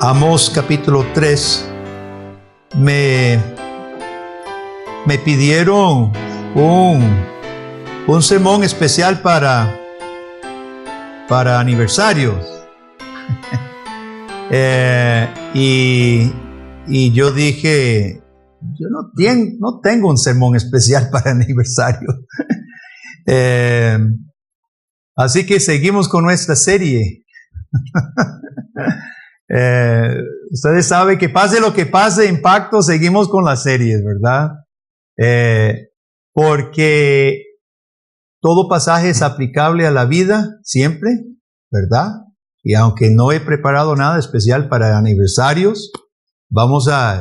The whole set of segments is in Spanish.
Amós capítulo 3, me pidieron un sermón especial para aniversarios. Y yo dije, yo no tengo un sermón especial para aniversario. Así que seguimos con nuestra serie. Ustedes saben que pase lo que pase, Impacto, seguimos con las series, ¿verdad? Porque todo pasaje es aplicable a la vida siempre, ¿verdad? Y aunque no he preparado nada especial para aniversarios,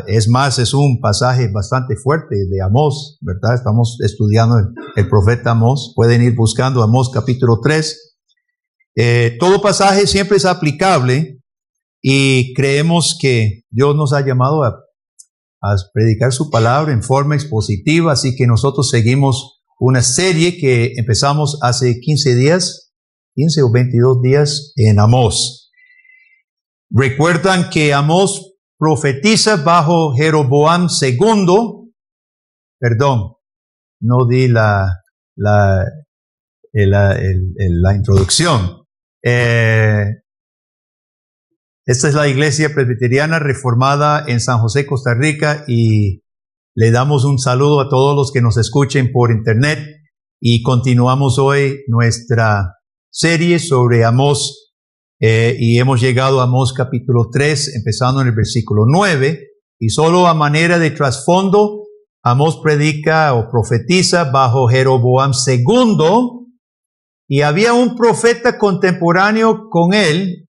es un pasaje bastante fuerte de Amós, ¿verdad? Estamos estudiando el profeta Amós. Pueden ir buscando Amós capítulo 3. Todo pasaje siempre es aplicable y creemos que Dios nos ha llamado a predicar su palabra en forma expositiva, así que nosotros seguimos una serie que empezamos hace 15 o 22 días en Amós. Recuerdan que Amós profetiza bajo Jeroboam II, perdón, no di la introducción. Esta es la Iglesia Presbiteriana Reformada en San José, Costa Rica, y le damos un saludo a todos los que nos escuchen por internet, y continuamos hoy nuestra serie sobre Amós, y hemos llegado a Amós capítulo 3, empezando en el versículo 9, y solo a manera de trasfondo, Amós predica o profetiza bajo Jeroboam II, y había un profeta contemporáneo con él,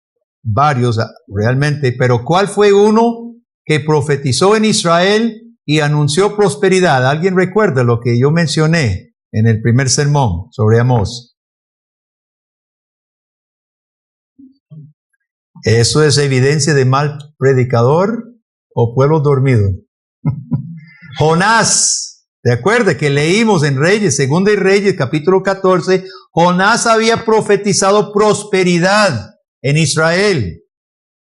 varios realmente, pero ¿cuál fue uno que profetizó en Israel y anunció prosperidad? ¿Alguien recuerda lo que yo mencioné en el primer sermón sobre Amós? ¿Eso es evidencia de mal predicador o pueblo dormido? Jonás, ¿te acuerdas que leímos en Reyes, Segunda de Reyes, capítulo 14? Jonás había profetizado prosperidad en Israel.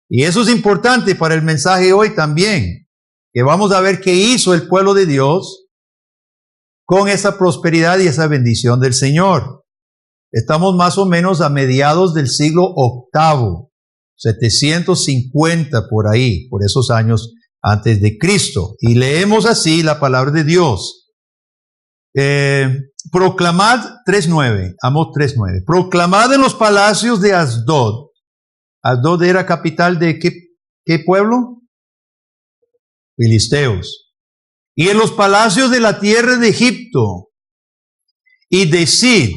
Y eso es importante para el mensaje hoy también, que vamos a ver qué hizo el pueblo de Dios con esa prosperidad y esa bendición del Señor. Estamos más o menos a mediados del siglo VIII, 750 por ahí, por esos años antes de Cristo. Y leemos así la palabra de Dios. Proclamad 3.9, Amós 3.9. Proclamad en los palacios de Asdod. Asdod era capital de ¿qué pueblo? Filisteos. Y en los palacios de la tierra de Egipto. Y decid,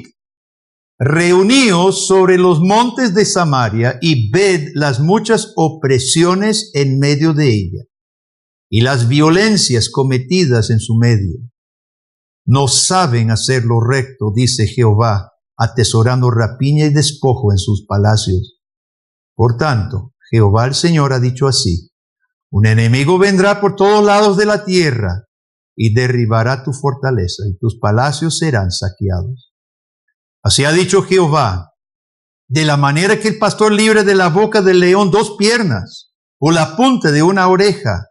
reuníos sobre los montes de Samaria y ved las muchas opresiones en medio de ella y las violencias cometidas en su medio. No saben hacer lo recto, dice Jehová, atesorando rapiña y despojo en sus palacios. Por tanto, Jehová el Señor ha dicho así: un enemigo vendrá por todos lados de la tierra y derribará tu fortaleza y tus palacios serán saqueados. Así ha dicho Jehová: de la manera que el pastor libra de la boca del león 2 piernas o la punta de una oreja,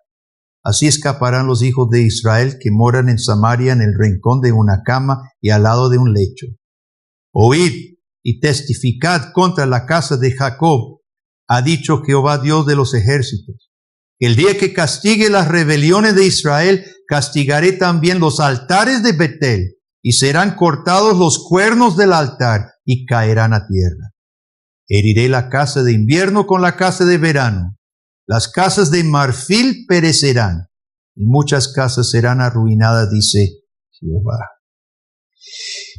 así escaparán los hijos de Israel que moran en Samaria en el rincón de una cama y al lado de un lecho. Oíd y testificad contra la casa de Jacob, ha dicho Jehová Dios de los ejércitos. El día que castigue las rebeliones de Israel, castigaré también los altares de Betel, y serán cortados los cuernos del altar y caerán a tierra. Heriré la casa de invierno con la casa de verano. Las casas de marfil perecerán, y muchas casas serán arruinadas, dice Jehová.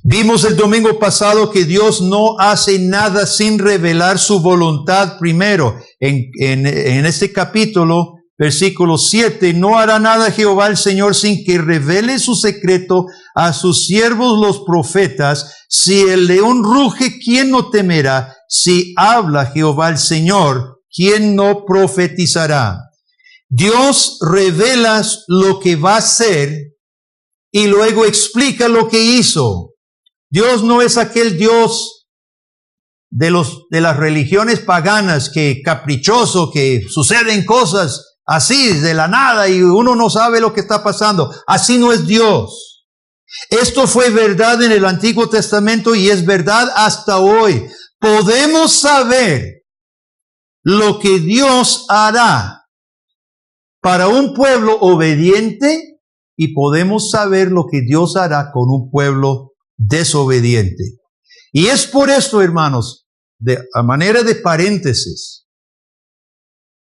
Vimos el domingo pasado que Dios no hace nada sin revelar su voluntad primero. En este capítulo, versículo 7, no hará nada Jehová el Señor sin que revele su secreto a sus siervos los profetas. Si el león ruge, ¿quién no temerá? Si habla Jehová el Señor, ¿quién no profetizará? Dios revela lo que va a hacer y luego explica lo que hizo. Dios no es aquel Dios de las religiones paganas, que caprichoso, que suceden cosas así de la nada y uno no sabe lo que está pasando. Así no es Dios. Esto fue verdad en el Antiguo Testamento y es verdad hasta hoy. Podemos saber lo que Dios hará para un pueblo obediente y podemos saber lo que Dios hará con un pueblo desobediente. Y es por esto, hermanos, a manera de paréntesis,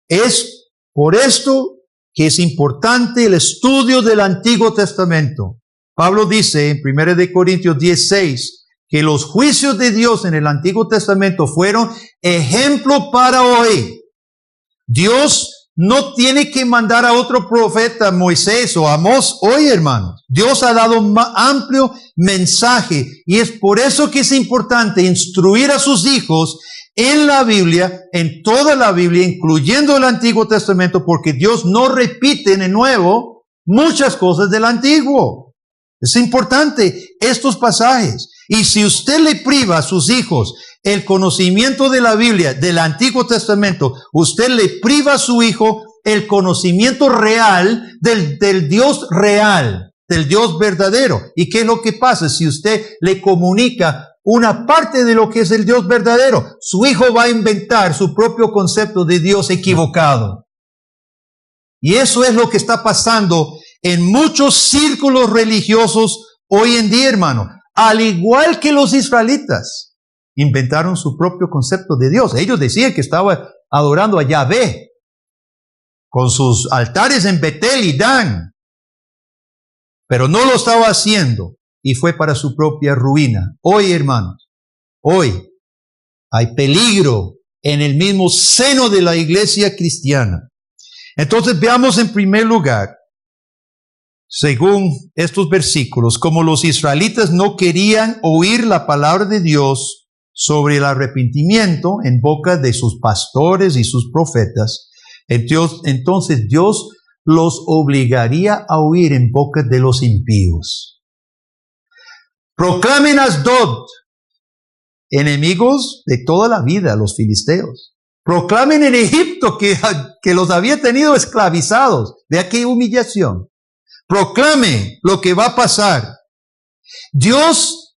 es por esto que es importante el estudio del Antiguo Testamento. Pablo dice en 1 Corintios 10:6 que los juicios de Dios en el Antiguo Testamento fueron ejemplo para hoy. Dios no tiene que mandar a otro profeta, Moisés o Amós, hoy, hermanos. Dios ha dado un amplio mensaje y es por eso que es importante instruir a sus hijos en la Biblia, en toda la Biblia, incluyendo el Antiguo Testamento, porque Dios no repite en el Nuevo muchas cosas del Antiguo. Es importante estos pasajes. Y si usted le priva a sus hijos el conocimiento de la Biblia, del Antiguo Testamento, usted le priva a su hijo el conocimiento real del Dios real, del Dios verdadero. ¿Y qué es lo que pasa? Si usted le comunica una parte de lo que es el Dios verdadero, su hijo va a inventar su propio concepto de Dios equivocado. Y eso es lo que está pasando en muchos círculos religiosos hoy en día, hermano. Al igual que los israelitas, inventaron su propio concepto de Dios. Ellos decían que estaban adorando a Yahvé, con sus altares en Betel y Dan. Pero no lo estaba haciendo, y fue para su propia ruina. Hoy, hermanos, hoy hay peligro en el mismo seno de la iglesia cristiana. Entonces veamos en primer lugar, según estos versículos, como los israelitas no querían oír la palabra de Dios sobre el arrepentimiento en boca de sus pastores y sus profetas, entonces Dios los obligaría a oír en boca de los impíos. Proclamen Asdod, enemigos de toda la vida, los filisteos. Proclamen en Egipto que los había tenido esclavizados. Vea qué humillación. Proclame lo que va a pasar. Dios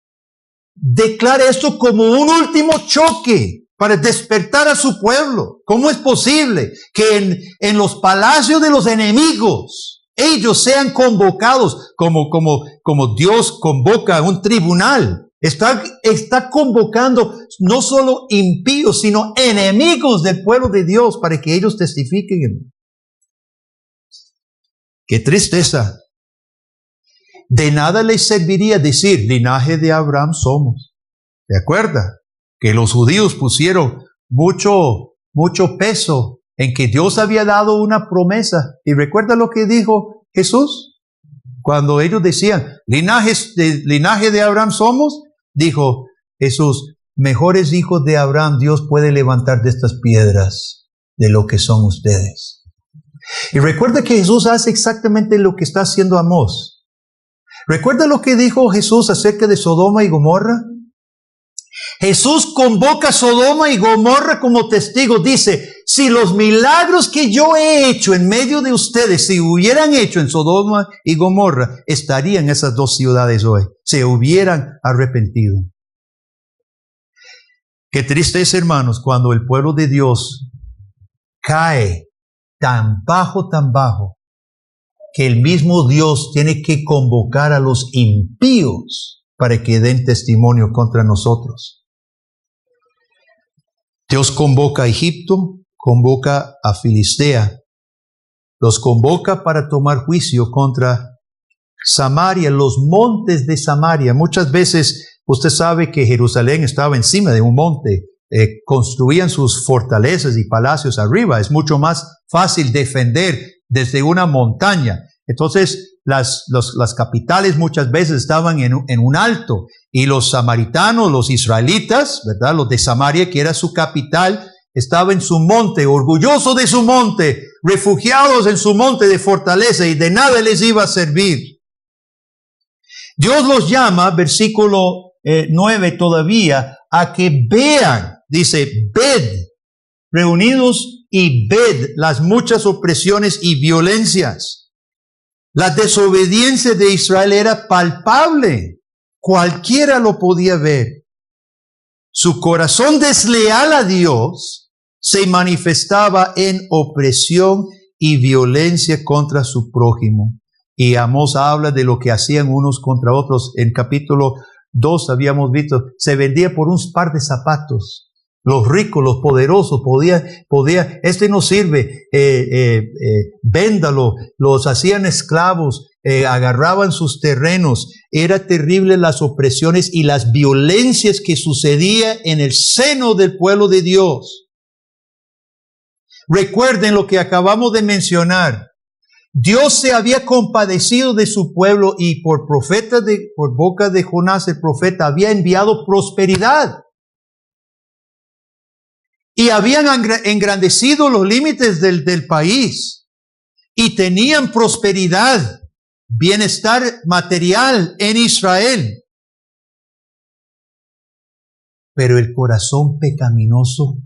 declara esto como un último choque para despertar a su pueblo. ¿Cómo es posible que en los palacios de los enemigos ellos sean convocados como Dios convoca a un tribunal? Está convocando no solo impíos, sino enemigos del pueblo de Dios para que ellos testifiquen. ¡Qué tristeza! De nada les serviría decir, linaje de Abraham somos. ¿De acuerdo? Que los judíos pusieron mucho peso en que Dios había dado una promesa. ¿Y recuerda lo que dijo Jesús? Cuando ellos decían, linaje de Abraham somos, dijo Jesús, mejores hijos de Abraham Dios puede levantar de estas piedras de lo que son ustedes. Y recuerda que Jesús hace exactamente lo que está haciendo Amós. ¿Recuerda lo que dijo Jesús acerca de Sodoma y Gomorra? Jesús convoca a Sodoma y Gomorra como testigos. Dice, si los milagros que yo he hecho en medio de ustedes, si hubieran hecho en Sodoma y Gomorra, estarían esas dos ciudades hoy. Se hubieran arrepentido. Qué triste es, hermanos, cuando el pueblo de Dios cae tan bajo, que el mismo Dios tiene que convocar a los impíos para que den testimonio contra nosotros. Dios convoca a Egipto, convoca a Filistea, los convoca para tomar juicio contra Samaria, los montes de Samaria. Muchas veces usted sabe que Jerusalén estaba encima de un monte, construían sus fortalezas y palacios arriba. Es mucho más fácil defender desde una montaña. Entonces, las capitales muchas veces estaban en un alto, y los samaritanos, los israelitas, ¿verdad? Los de Samaria, que era su capital, estaba en su monte, orgulloso de su monte, refugiados en su monte de fortaleza, y de nada les iba a servir. Dios los llama, versículo 9 todavía, a que vean Dice, ved, reunidos y ved las muchas opresiones y violencias. La desobediencia de Israel era palpable. Cualquiera lo podía ver. Su corazón desleal a Dios se manifestaba en opresión y violencia contra su prójimo. Y Amós habla de lo que hacían unos contra otros. En capítulo 2 habíamos visto, se vendía por un par de zapatos. Los ricos, los poderosos podía, este no sirve, véndalo. Los hacían esclavos, agarraban sus terrenos. Era terrible las opresiones y las violencias que sucedía en el seno del pueblo de Dios. Recuerden lo que acabamos de mencionar. Dios se había compadecido de su pueblo y por boca de Jonás el profeta había enviado prosperidad. Y habían engrandecido los límites del país. Y tenían prosperidad, bienestar material en Israel. Pero el corazón pecaminoso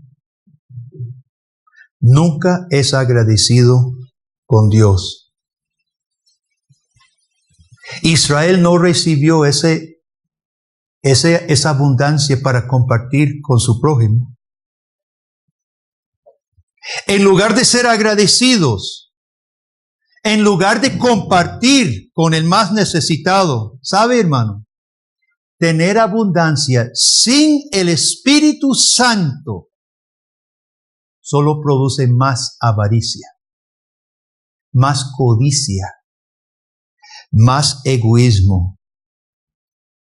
nunca es agradecido con Dios. Israel no recibió esa abundancia para compartir con su prójimo. En lugar de ser agradecidos, en lugar de compartir con el más necesitado, ¿sabe, hermano? Tener abundancia sin el Espíritu Santo solo produce más avaricia, más codicia, más egoísmo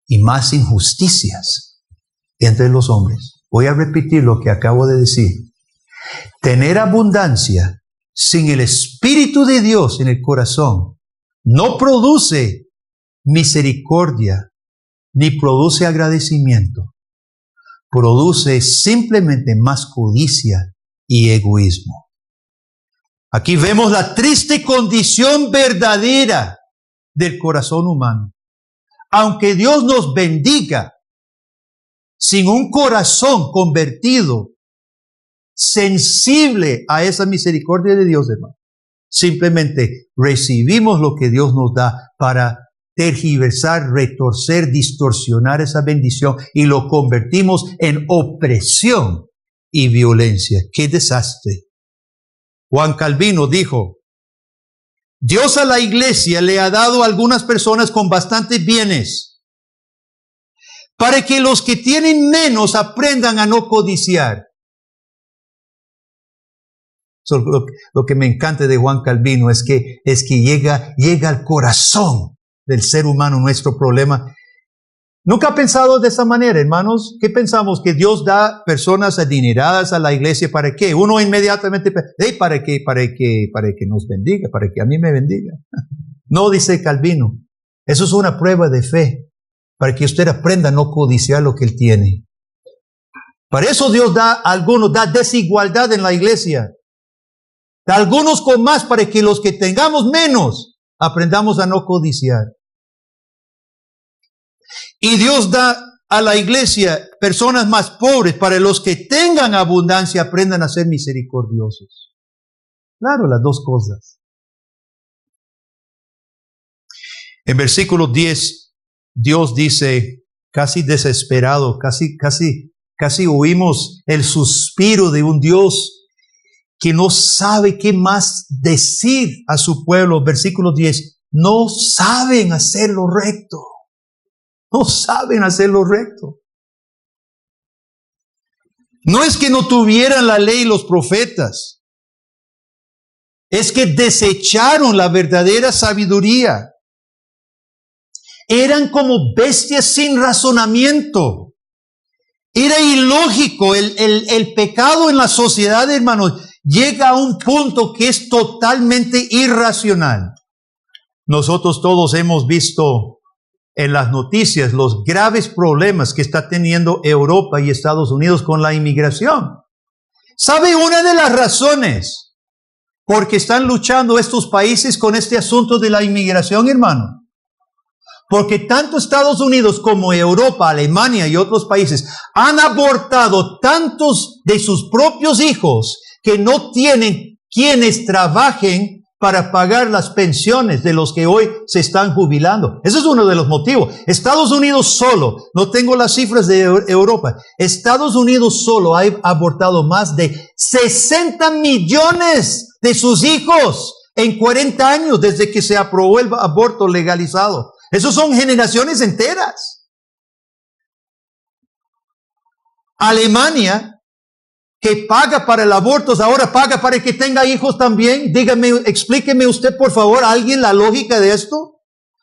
y más injusticias entre los hombres. Voy a repetir lo que acabo de decir. Tener abundancia sin el Espíritu de Dios en el corazón no produce misericordia ni produce agradecimiento. Produce simplemente más codicia y egoísmo. Aquí vemos la triste condición verdadera del corazón humano. Aunque Dios nos bendiga, sin un corazón convertido, sensible a esa misericordia de Dios, hermano, simplemente recibimos lo que Dios nos da para tergiversar, retorcer, distorsionar esa bendición y lo convertimos en opresión y violencia. ¡Qué desastre! Juan Calvino dijo, Dios a la iglesia le ha dado a algunas personas con bastantes bienes para que los que tienen menos aprendan a no codiciar. Lo que me encanta de Juan Calvino es que llega al corazón del ser humano nuestro problema. ¿Nunca ha pensado de esa manera, hermanos? ¿Qué pensamos? ¿Que Dios da personas adineradas a la iglesia? ¿Para qué? Uno inmediatamente, ¿para qué? Para que nos bendiga, para que a mí me bendiga. No, dice Calvino, eso es una prueba de fe, para que usted aprenda a no codiciar lo que él tiene. Para eso Dios da desigualdad en la iglesia. Da algunos con más para que los que tengamos menos aprendamos a no codiciar. Y Dios da a la iglesia personas más pobres para los que tengan abundancia aprendan a ser misericordiosos. Claro, las dos cosas. En versículo 10, Dios dice, casi desesperado, casi oímos el suspiro de un Dios que no sabe qué más decir a su pueblo. Versículo 10, no saben hacer lo recto. No saben hacer lo recto. No es que no tuvieran la ley los profetas. Es que desecharon la verdadera sabiduría. Eran como bestias sin razonamiento. Era ilógico. El pecado en la sociedad, hermanos, llega a un punto que es totalmente irracional. Nosotros todos hemos visto en las noticias los graves problemas que está teniendo Europa y Estados Unidos con la inmigración. ¿Sabe una de las razones por qué están luchando estos países con este asunto de la inmigración, hermano? Porque tanto Estados Unidos como Europa, Alemania y otros países han abortado tantos de sus propios hijos que no tienen quienes trabajen para pagar las pensiones de los que hoy se están jubilando. Ese es uno de los motivos. Estados Unidos solo, no tengo las cifras de Europa, Estados Unidos solo ha abortado más de 60 millones de sus hijos en 40 años desde que se aprobó el aborto legalizado. Esos son generaciones enteras. Alemania, que paga para el aborto, ahora paga para que tenga hijos también. Dígame, explíqueme usted, por favor, a alguien la lógica de esto.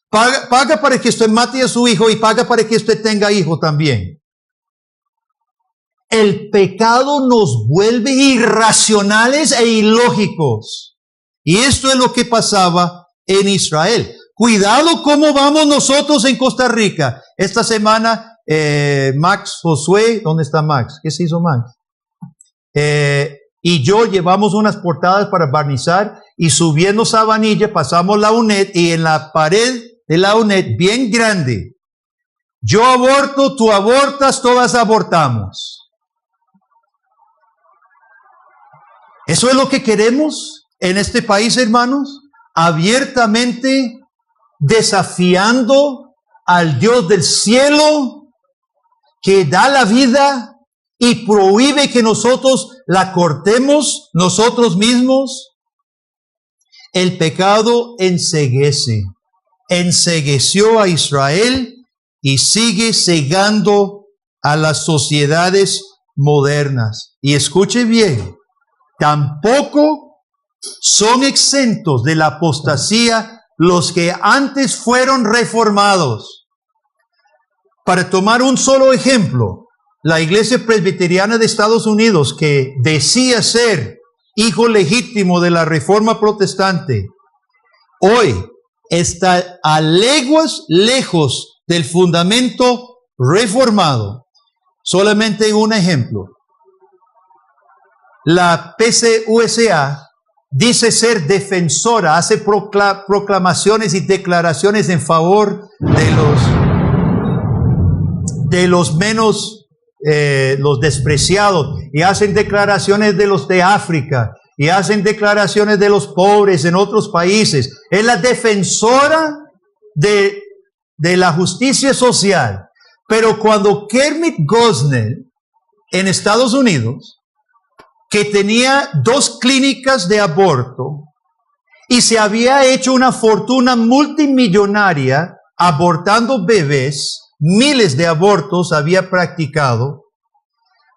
Paga para que usted mate a su hijo y paga para que usted tenga hijo también. El pecado nos vuelve irracionales e ilógicos. Y esto es lo que pasaba en Israel. Cuidado cómo vamos nosotros en Costa Rica. Esta semana, Max Josué, ¿dónde está Max? ¿Qué se hizo Max? Y yo llevamos unas portadas para barnizar y subiendo Sabanilla pasamos la UNED y en la pared de la UNED, bien grande, yo aborto, tú abortas, todas abortamos. ¿Eso es lo que queremos en este país, hermanos? Abiertamente desafiando al Dios del cielo que da la vida y prohíbe que nosotros la cortemos nosotros mismos. El pecado encegueció a Israel y sigue cegando a las sociedades modernas. Y escuche bien, tampoco son exentos de la apostasía los que antes fueron reformados. Para tomar un solo ejemplo, la Iglesia Presbiteriana de Estados Unidos, que decía ser hijo legítimo de la Reforma Protestante, hoy está a leguas lejos del fundamento reformado. Solamente un ejemplo. La PCUSA dice ser defensora, hace proclamaciones y declaraciones en favor de los menos los despreciados, y hacen declaraciones de los de África, y hacen declaraciones de los pobres en otros países. Es la defensora de la justicia social. Pero cuando Kermit Gosnell en Estados Unidos, que tenía 2 clínicas de aborto y se había hecho una fortuna multimillonaria abortando bebés, miles de abortos había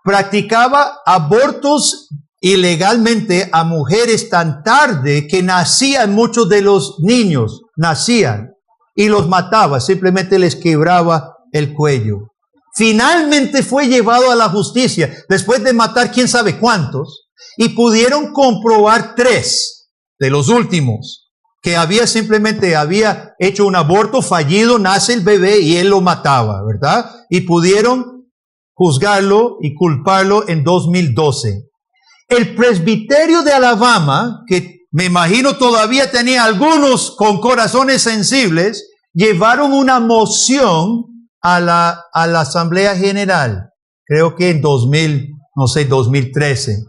practicaba abortos ilegalmente a mujeres tan tarde que nacían muchos de los niños, nacían y los mataba, simplemente les quebraba el cuello. Finalmente fue llevado a la justicia después de matar quién sabe cuántos y pudieron comprobar 3 de los últimos que había hecho un aborto fallido, nace el bebé y él lo mataba, ¿verdad? Y pudieron juzgarlo y culparlo en 2012. El presbiterio de Alabama, que me imagino todavía tenía algunos con corazones sensibles, llevaron una moción a la Asamblea General, creo que en 2013.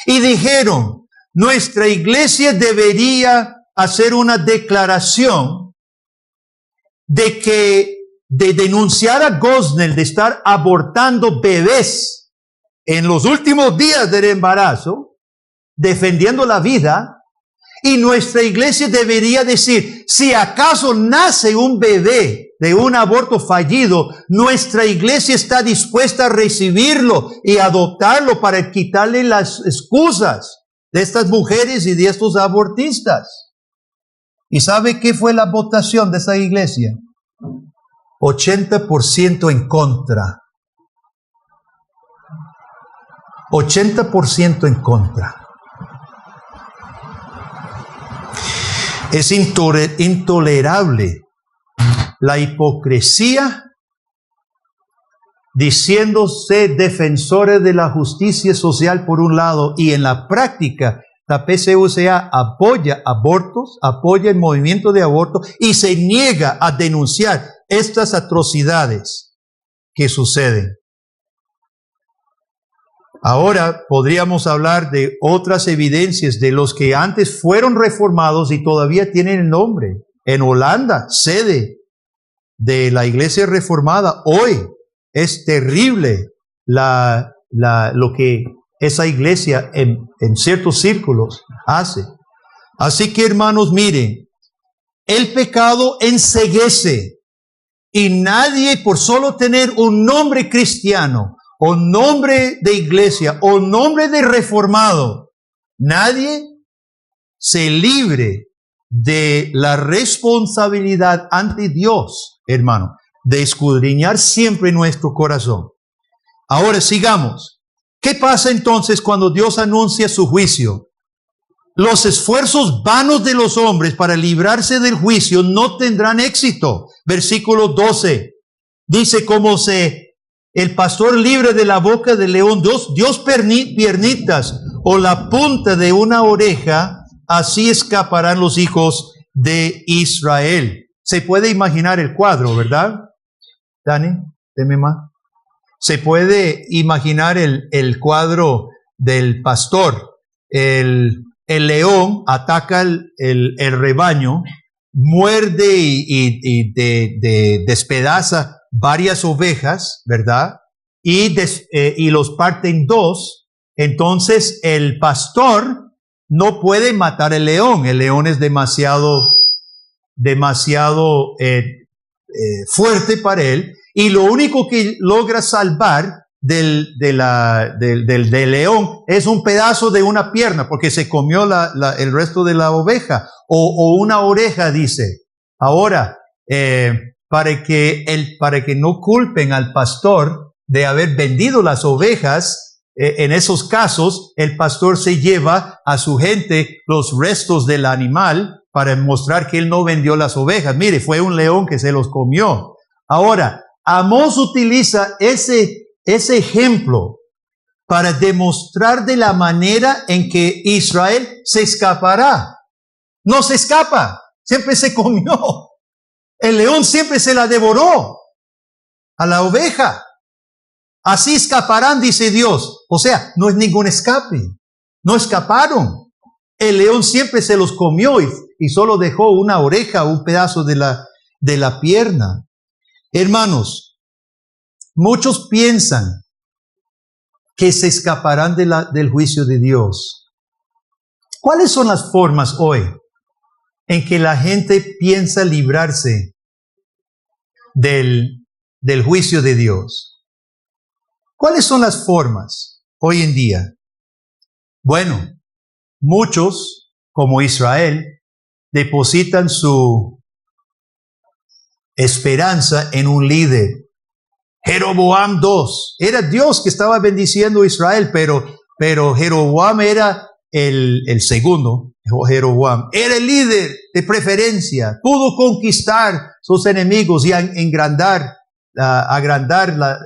Y dijeron, nuestra iglesia debería hacer una declaración de denunciar a Gosnell de estar abortando bebés en los últimos días del embarazo, defendiendo la vida, y nuestra iglesia debería decir, si acaso nace un bebé de un aborto fallido, nuestra iglesia está dispuesta a recibirlo y adoptarlo para quitarle las excusas de estas mujeres y de estos abortistas. ¿Y sabe qué fue la votación de esa iglesia? 80% en contra. 80% en contra. Es intolerable la hipocresía diciéndose defensores de la justicia social por un lado y en la práctica La PCUSA apoya abortos, apoya el movimiento de aborto y se niega a denunciar estas atrocidades que suceden. Ahora podríamos hablar de otras evidencias de los que antes fueron reformados y todavía tienen el nombre. En Holanda, sede de la iglesia reformada, hoy es terrible lo que esa iglesia en ciertos círculos hace. Así que, hermanos, miren, el pecado enceguece y nadie, por solo tener un nombre cristiano o nombre de iglesia o nombre de reformado, nadie se libre de la responsabilidad ante Dios, hermano, de escudriñar siempre nuestro corazón. Ahora sigamos. ¿Qué pasa entonces cuando Dios anuncia su juicio? Los esfuerzos vanos de los hombres para librarse del juicio no tendrán éxito. Versículo 12. Dice, como el pastor libre de la boca del león, Dios piernitas o la punta de una oreja, así escaparán los hijos de Israel. Se puede imaginar el cuadro, ¿verdad? Dani, deme más. Se puede imaginar el cuadro del pastor. El león ataca el rebaño, muerde y despedaza varias ovejas, ¿verdad? Y los parte en dos. Entonces el pastor no puede matar el león. El león es demasiado fuerte para él. Y lo único que logra salvar del león es un pedazo de una pierna, porque se comió el resto de la oveja, o una oreja, dice. Ahora, para que no culpen al pastor de haber vendido las ovejas, en esos casos, el pastor se lleva a su gente los restos del animal para mostrar que él no vendió las ovejas. Mire, fue un león que se los comió. Ahora, Amós utiliza ese ejemplo para demostrar de la manera en que Israel se escapará. No se escapa, siempre se comió. El león siempre se la devoró a la oveja. Así escaparán, dice Dios. O sea, no es ningún escape. No escaparon. El león siempre se los comió y solo dejó una oreja, un pedazo de la pierna. Hermanos, muchos piensan que se escaparán del juicio de Dios. ¿Cuáles son las formas hoy en que la gente piensa librarse del juicio de Dios? ¿Cuáles son las formas hoy en día? Bueno, muchos, como Israel, depositan su esperanza en un líder. Jeroboam II. Era Dios que estaba bendiciendo a Israel, pero Jeroboam era el segundo. Jeroboam era el líder de preferencia. Pudo conquistar sus enemigos y agrandar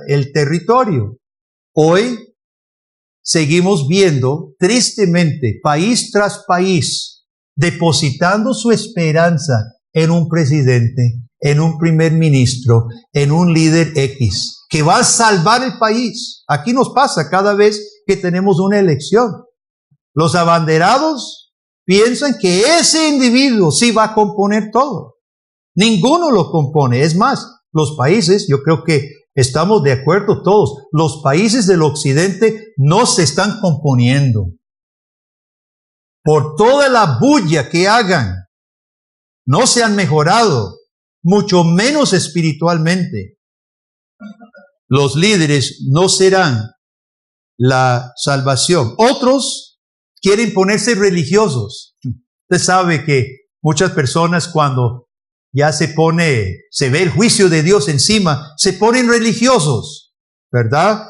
el territorio. Hoy seguimos viendo tristemente país tras país depositando su esperanza en un presidente, en un primer ministro, en un líder X, que va a salvar el país. Aquí nos pasa cada vez que tenemos una elección. Los abanderados piensan que ese individuo sí va a componer todo. Ninguno lo compone. Es más, los países, yo creo que estamos de acuerdo todos, los países del occidente no se están componiendo. Por toda la bulla que hagan, no se han mejorado, mucho menos espiritualmente. Los líderes no serán la salvación. Otros quieren ponerse religiosos. Usted sabe que muchas personas cuando ya se ve el juicio de Dios encima, se ponen religiosos, ¿verdad?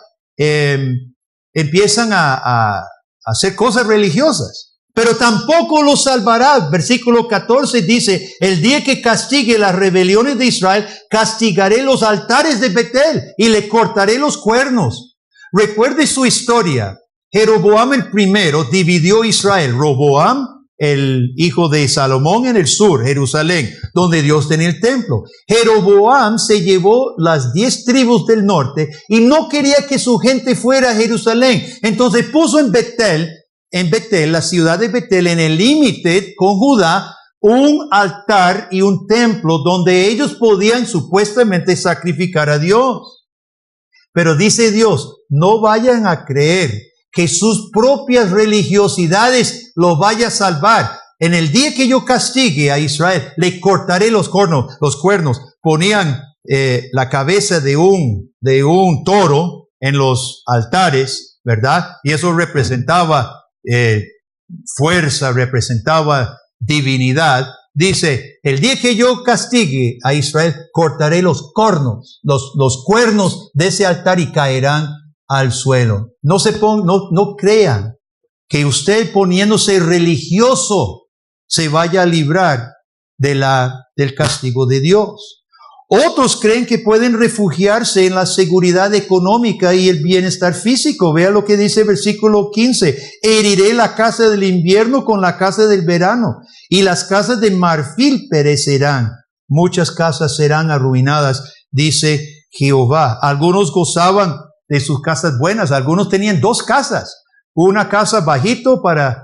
Empiezan a hacer cosas religiosas. Pero tampoco los salvará. Versículo 14 dice, el día que castigue las rebeliones de Israel, castigaré los altares de Betel y le cortaré los cuernos. Recuerde su historia. Jeroboam el primero dividió Israel. Roboam, el hijo de Salomón, en el sur, Jerusalén, donde Dios tenía el templo. Jeroboam se llevó las 10 tribus del norte y no quería que su gente fuera a Jerusalén. Entonces puso en Betel, la ciudad de Betel, en el límite con Judá, un altar y un templo donde ellos podían supuestamente sacrificar a Dios. Pero dice Dios, no vayan a creer que sus propias religiosidades lo vaya a salvar. En el día que yo castigue a Israel, le cortaré los cuernos. Ponían la cabeza de un toro en los altares, ¿verdad? Y eso representaba fuerza, representaba divinidad. Dice, el día que yo castigue a Israel, cortaré los cuernos de ese altar y caerán al suelo. No crean que usted poniéndose religioso se vaya a librar del castigo de Dios. Otros creen que pueden refugiarse en la seguridad económica y el bienestar físico. Vea lo que dice el versículo 15. Heriré la casa del invierno con la casa del verano, y las casas de marfil perecerán. Muchas casas serán arruinadas, dice Jehová. Algunos gozaban de sus casas buenas. Algunos tenían 2 casas. Una casa bajito para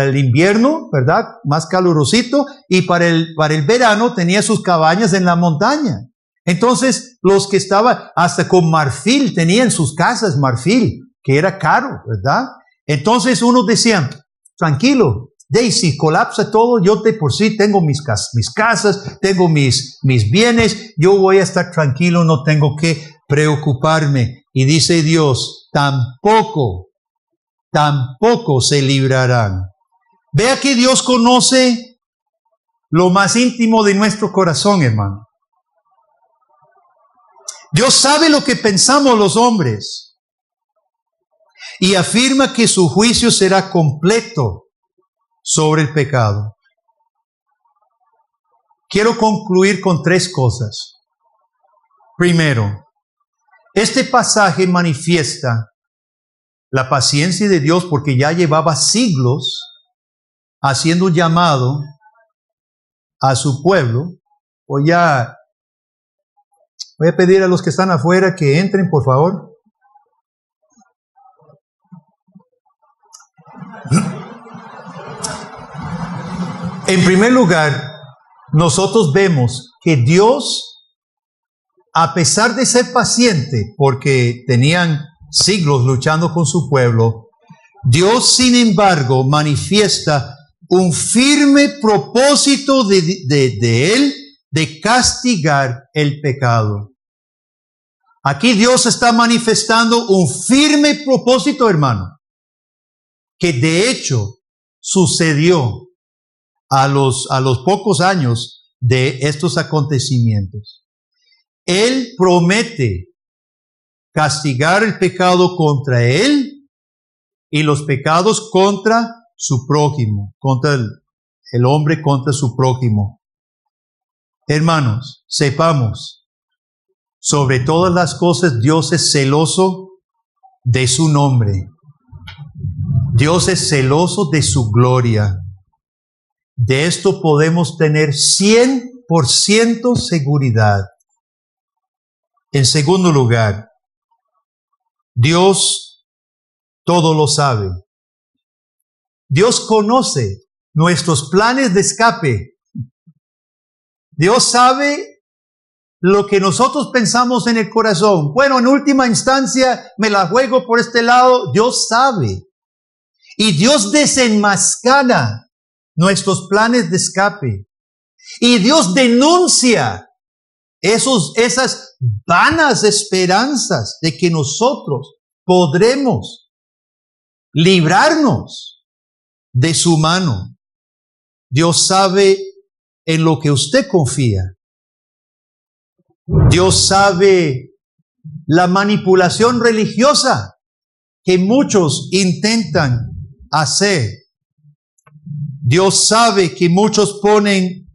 el invierno, ¿verdad? Más calurosito. Y para el verano tenía sus cabañas en la montaña. Entonces, los que estaban hasta con marfil tenían sus casas marfil, que era caro, ¿verdad? Entonces unos decían, tranquilo, si colapsa todo, yo por sí tengo mis casas, tengo mis bienes, yo voy a estar tranquilo, no tengo que preocuparme. Y dice Dios, tampoco se librarán. Vea que Dios conoce lo más íntimo de nuestro corazón, hermano. Dios sabe lo que pensamos los hombres y afirma que su juicio será completo sobre el pecado. Quiero concluir con 3 cosas. Primero, este pasaje manifiesta la paciencia de Dios porque ya llevaba siglos haciendo un llamado a su pueblo. Voy a pedir a los que están afuera que entren, por favor. En primer lugar, nosotros vemos que Dios, a pesar de ser paciente, porque tenían siglos luchando con su pueblo, Dios, sin embargo, manifiesta un firme propósito de Él de castigar el pecado. Aquí Dios está manifestando un firme propósito, hermano, que de hecho sucedió a los pocos años de estos acontecimientos. Él promete castigar el pecado contra él y los pecados contra su prójimo, contra el hombre contra su prójimo. Hermanos, sepamos, sobre todas las cosas Dios es celoso de su nombre. Dios es celoso de su gloria. De esto podemos tener 100% seguridad. En segundo lugar, Dios todo lo sabe. Dios conoce nuestros planes de escape. Dios sabe lo que nosotros pensamos en el corazón. Bueno, en última instancia me la juego por este lado. Dios sabe. Y Dios desenmascara nuestros planes de escape. Y Dios denuncia esas vanas esperanzas de que nosotros podremos librarnos de su mano. Dios sabe en lo que usted confía. Dios sabe la manipulación religiosa que muchos intentan hacer. Dios sabe que muchos ponen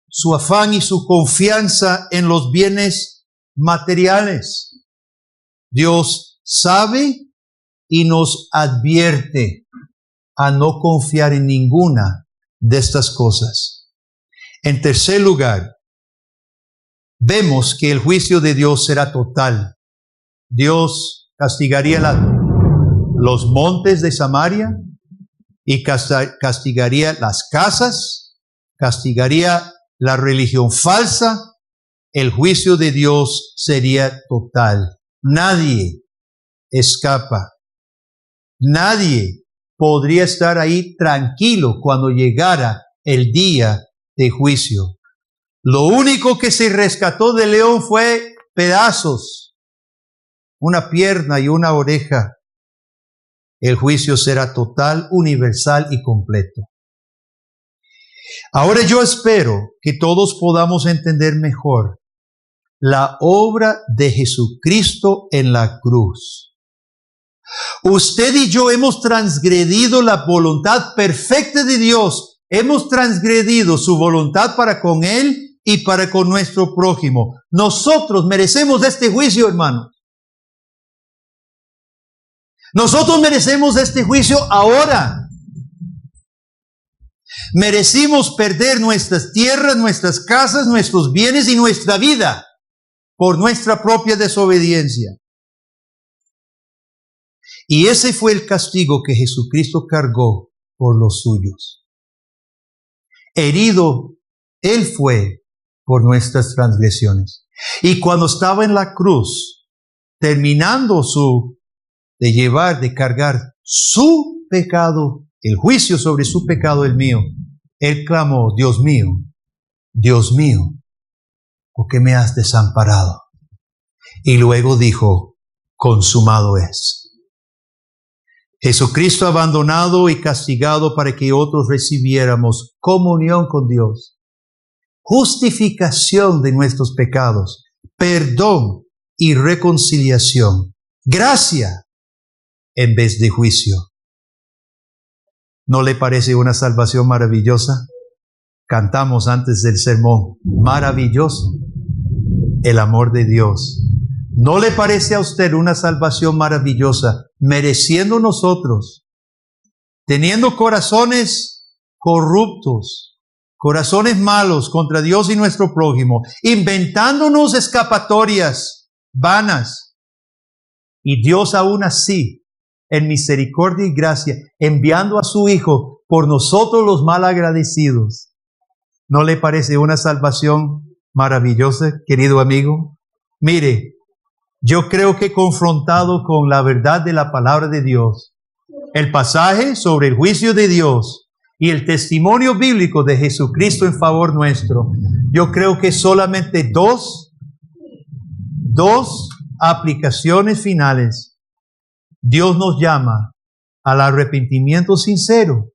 su afán y su confianza en los bienes materiales. Dios sabe y nos advierte a no confiar en ninguna de estas cosas. En tercer lugar, vemos que el juicio de Dios será total. Dios castigaría los montes de Samaria y castigaría las casas, castigaría la religión falsa. El juicio de Dios sería total. Nadie escapa. Nadie podría estar ahí tranquilo cuando llegara el día de juicio. Lo único que se rescató del león fue pedazos, una pierna y una oreja. El juicio será total, universal y completo. Ahora yo espero que todos podamos entender mejor la obra de Jesucristo en la cruz. Usted y yo hemos transgredido la voluntad perfecta de Dios. Hemos transgredido su voluntad para con Él y para con nuestro prójimo. Nosotros merecemos este juicio, hermanos. Nosotros merecemos este juicio ahora. Merecimos perder nuestras tierras, nuestras casas, nuestros bienes y nuestra vida por nuestra propia desobediencia. Y ese fue el castigo que Jesucristo cargó por los suyos. Herido Él fue por nuestras transgresiones. Y cuando estaba en la cruz, terminando de cargar su pecado, el juicio sobre su pecado, el mío, Él clamó, Dios mío, ¿por qué me has desamparado? Y luego dijo, consumado es. Jesucristo abandonado y castigado para que otros recibiéramos comunión con Dios, justificación de nuestros pecados, perdón y reconciliación, gracia en vez de juicio. ¿No le parece una salvación maravillosa? Cantamos antes del sermón, maravilloso el amor de Dios. ¿No le parece a usted una salvación maravillosa, mereciendo nosotros, teniendo corazones corruptos, corazones malos contra Dios y nuestro prójimo, inventándonos escapatorias vanas, y Dios aún así, en misericordia y gracia, enviando a su Hijo por nosotros los malagradecidos? ¿No le parece una salvación maravillosa, querido amigo? Mire, yo creo que confrontado con la verdad de la palabra de Dios, el pasaje sobre el juicio de Dios y el testimonio bíblico de Jesucristo en favor nuestro, yo creo que solamente dos aplicaciones finales. Dios nos llama al arrepentimiento sincero,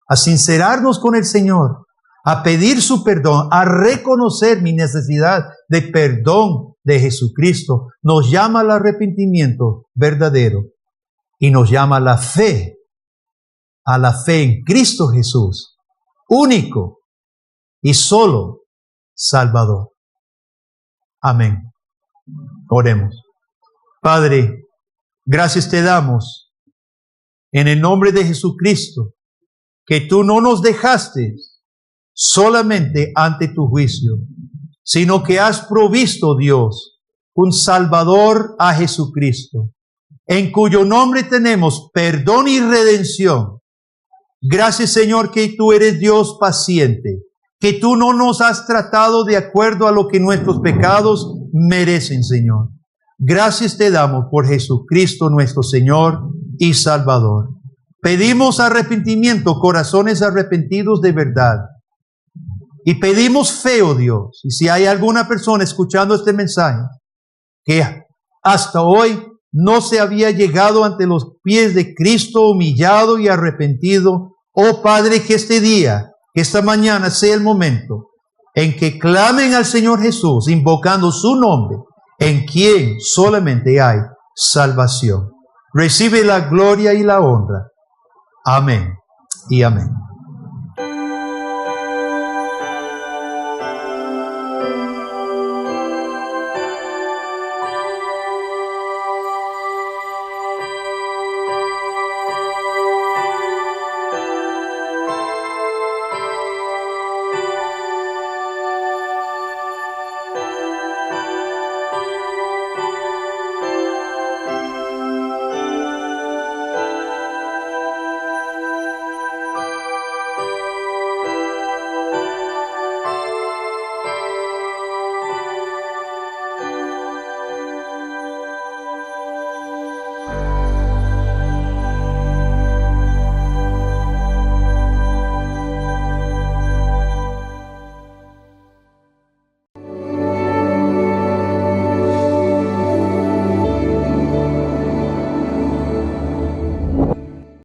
a sincerarnos con el Señor, a pedir su perdón, a reconocer mi necesidad de perdón de Jesucristo. Nos llama al arrepentimiento verdadero y nos llama a la fe en Cristo Jesús, único y solo Salvador. Amén. Oremos. Padre, gracias te damos en el nombre de Jesucristo, que tú no nos dejaste solamente ante tu juicio, sino que has provisto, Dios, un Salvador, a Jesucristo, en cuyo nombre tenemos perdón y redención. Gracias, Señor, que tú eres Dios paciente, que tú no nos has tratado de acuerdo a lo que nuestros pecados merecen, Señor. Gracias te damos por Jesucristo nuestro Señor y Salvador. Pedimos arrepentimiento, corazones arrepentidos de verdad. Y pedimos fe, oh Dios. Y si hay alguna persona escuchando este mensaje que hasta hoy no se había llegado ante los pies de Cristo, humillado y arrepentido, oh Padre, que este día, que esta mañana sea el momento en que clamen al Señor Jesús, invocando su nombre, en quien solamente hay salvación. Recibe la gloria y la honra. Amén y amén.